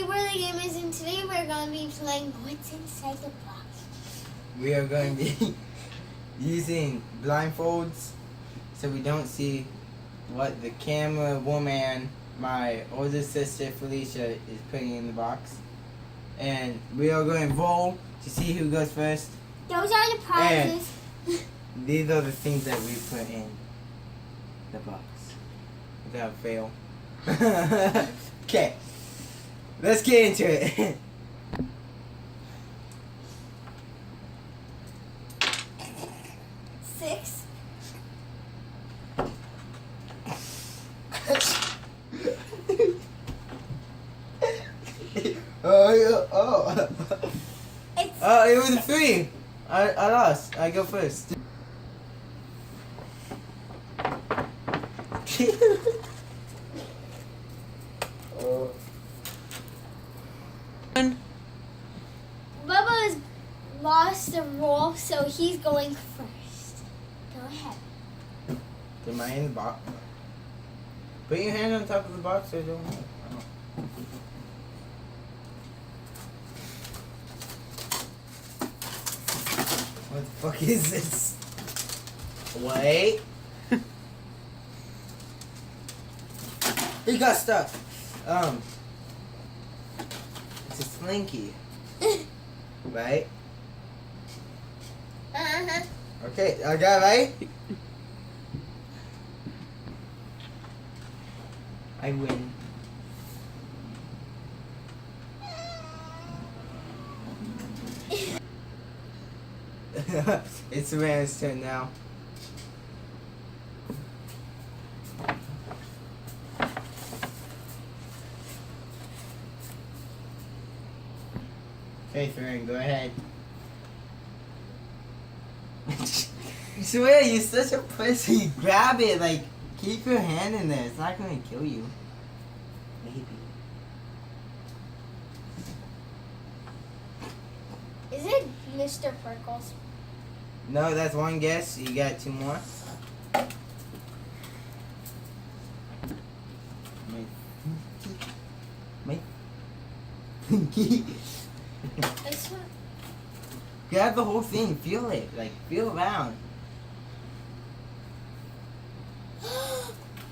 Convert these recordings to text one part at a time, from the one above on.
everybody, we're the gamers, and today we're going to be playing What's Inside the Box. We are going to be using blindfolds so we don't see what the camera woman, my older sister Felicia, is putting in the box. And we are going to roll to see who goes first. Those are the prizes. These are the things that we put in the box. Without fail. Okay. Let's get into it. Six. Oh, it was a 3. I lost. I go first. Bubba's lost the roll, so he's going first. Go ahead. Put my hand in the box. Put your hand on top of the box so I don't know. What the fuck is this? Wait. He got stuck. It's a slinky. Right? Uh-huh. Okay, I got it right? I win. It's Savannah's turn now. Okay, Savannah, go ahead. Swear, you're such a pussy. You grab it, like, keep your hand in there. It's not gonna kill you. Maybe. Is it Mr. Perkles? No, that's one guess. You got 2 more. My pinky. This one? Grab the whole thing. Feel it. Like, feel around.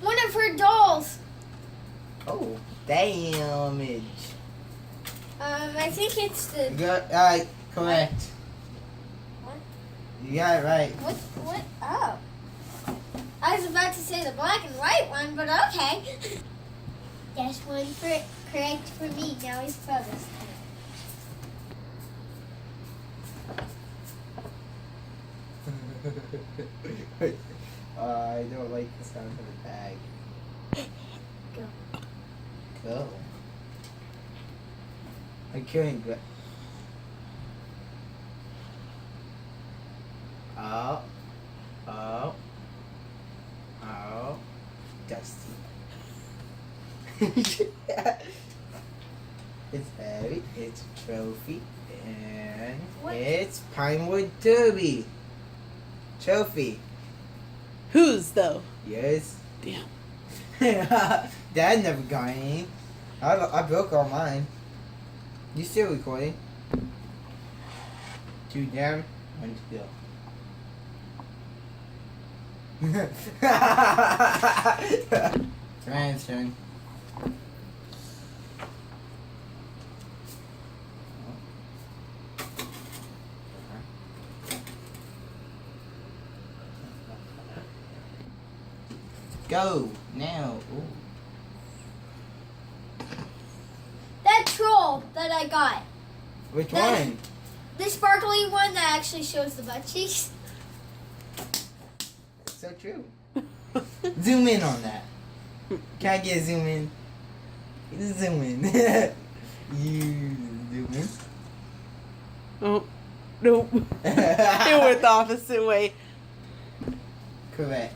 One of her dolls. Oh, damage. I think it's the... You got, correct. What? You got it right. What? Oh. I was about to say the black and white one, but okay. That's one correct for me. Now it's Bubba's turn. I don't like the sound of the bag. Go. Go. I couldn't grab. Oh. Oh. Oh. Dusty. It's heavy. It's a trophy. And What? it's Pinewood Derby. Trophy. Whose though? Yes. Damn. Dad never got any. I broke all mine. You still recording? 2 down, 1 to go. Ryan's turn. Go now. Ooh. That troll that I got. Which That- one? The sparkly one that actually shows the butt cheeks. It's so true. Zoom in on that. Can I get a zoom in? Zoom in. You zoom in. Oh, nope. It went the opposite way. Correct.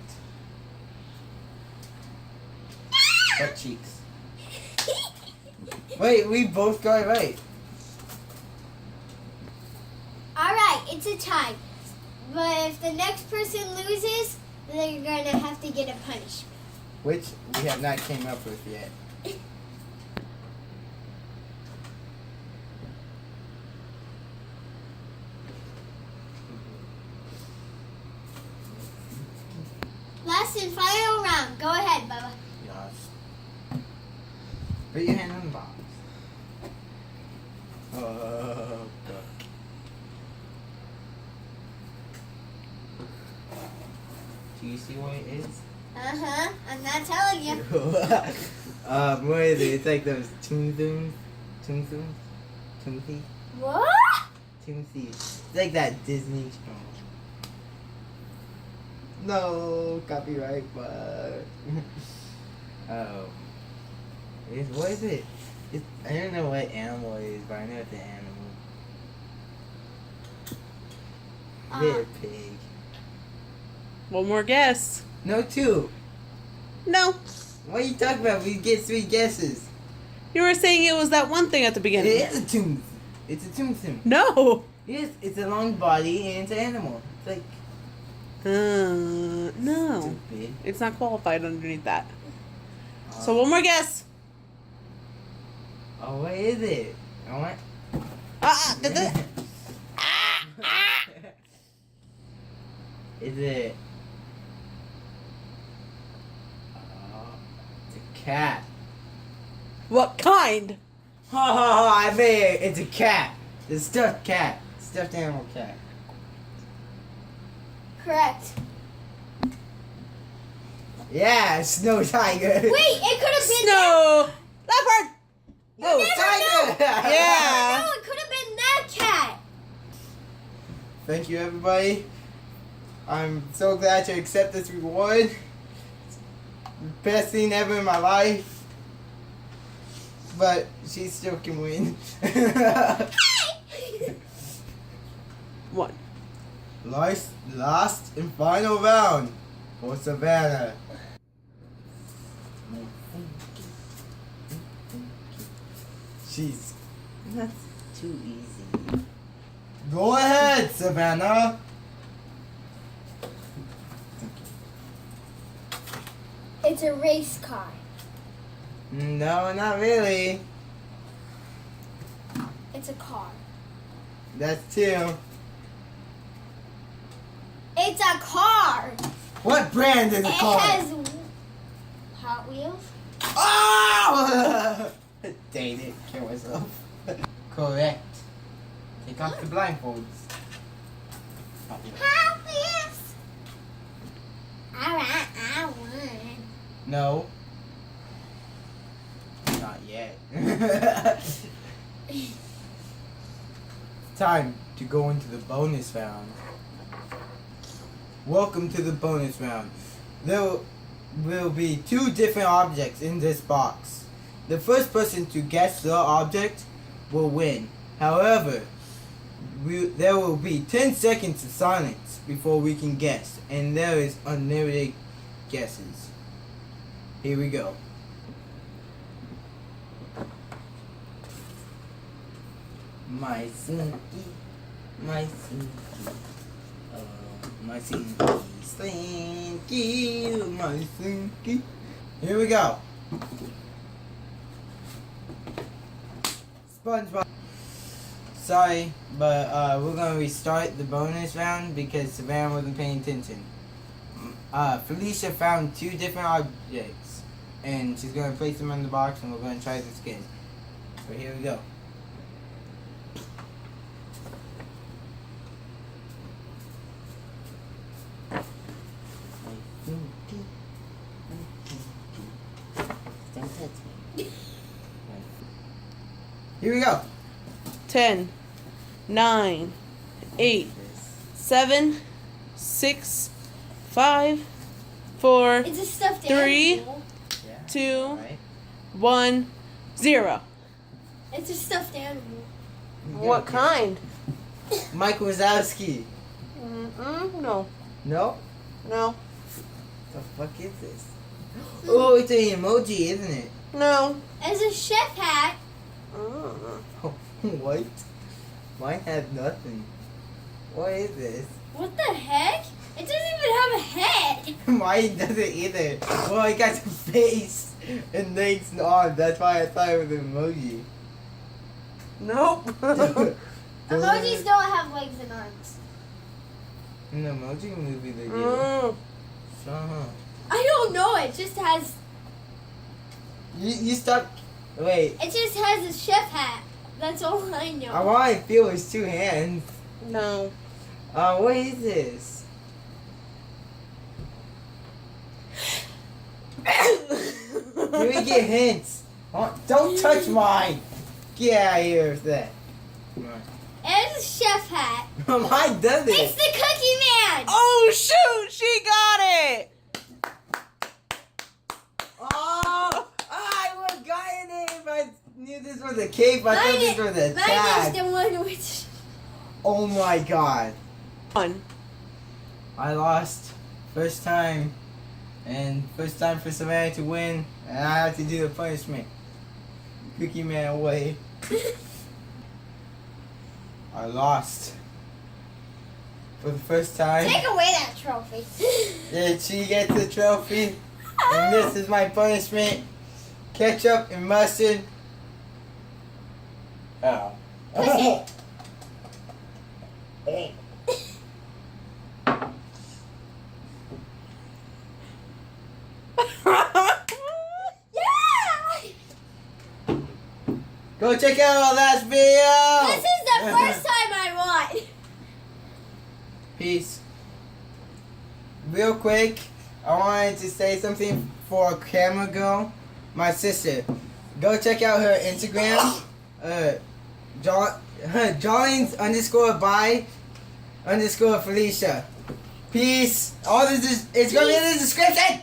Butt cheeks. Wait, we both got it right. Alright, it's a tie. But if the next person loses, they're gonna have to get a punishment. Which we have not came up with yet. last and final round. Go ahead, Bubba. Yes. Put your hand on the box. Oh, fuck. Do you see what it is? Uh-huh. I'm not telling you. What is it? It's like those Toon Toothy? What? Toothy. It's like that Disney show. No, copyright, but oh, what is it? I don't know what animal it is, but I know it's an animal. Is it a pig? One more guess. No, two. No. What are you talking about? We get 3 guesses. You were saying it was that one thing at the It beginning. is a tooth. It's a tombstone. No. Yes, it's a long body and it's an animal. It's like No. stupid. It's not qualified underneath that. Uh, So one more guess. Oh, what is it? I want. Is it? It's a cat. What kind? Ha ha ha! I made it. It's a cat. The stuffed cat. Stuffed animal cat. Correct. Yeah, snow tiger. Wait, it could have been Snow leopard. No, never tiger. Yeah. No, it could have been that cat. Thank you, everybody. I'm so glad to accept this reward. Best thing ever in my life. But she still can win. One. Last and final round for Savannah. She's that's too easy. Go ahead, Savannah. It's a race car. No, not really. It's a car. That's 2. It's a car. What brand is the It car? has Hot Wheels. Oh! Dang it, kill myself. Correct. Take off the blindfolds. Hot Wheels. Alright, I won. No. Not yet. Time to go into the bonus round. Welcome to the bonus round. There will be 2 different objects in this box. The first person to guess the object will win. However, there will be 10 seconds of silence before we can guess, and there is unlimited guesses. Here we go. My Slinky, my Slinky, my Slinky, Slinky, my Slinky. Here we go. SpongeBob. Sorry, but we're gonna restart the bonus round because Savannah wasn't paying attention. Felicia found 2 different objects, and she's gonna place them in the box, and we're gonna try this again. So here we go. Here we go. 10, 9, 8, 7, 6, 5, 4, It's a stuffed 3. animal. 2, Right. 1, 0. It's a stuffed animal. What kind? Mike Wazowski. No. No? No. The fuck is this? Oh, it's an emoji, isn't it? No. It's a chef hat. Oh, what? Mine has nothing. What is this? What the heck? It doesn't even have a head. Mine doesn't either. Well, it got a face and legs and arms. That's why I thought it was an emoji. Nope. Emojis don't have legs and arms. In the emoji movie they do. Mm. Shut up. I don't know. It just has. You stop. Wait. It just has a chef hat. That's all I know. All I feel is two hands. No. What is this? Can we get hints? Oh, don't touch mine. Get out of here with that. Come on. It's a chef hat. Mine does It's it. the Cookie Man. Oh shoot! She got it. Oh, I would have gotten it if I knew this was a cape. I thought this was a Mine is tag. the one which. Oh my god. One. I lost. First time. And first time for Savannah to win. And I have to do the punishment. Cookie Man away. I lost. For the first time. Take away that trophy. Yeah, she gets the trophy. And this is my punishment. Ketchup and mustard. Oh. Pussy. Yeah! Go check out our last video. This is the first time I won. Peace. Real quick, I wanted to say something for a camera girl, my sister. Go check out her Instagram. Jollings _by_Felicia. Peace. All this is it's gonna be in the description.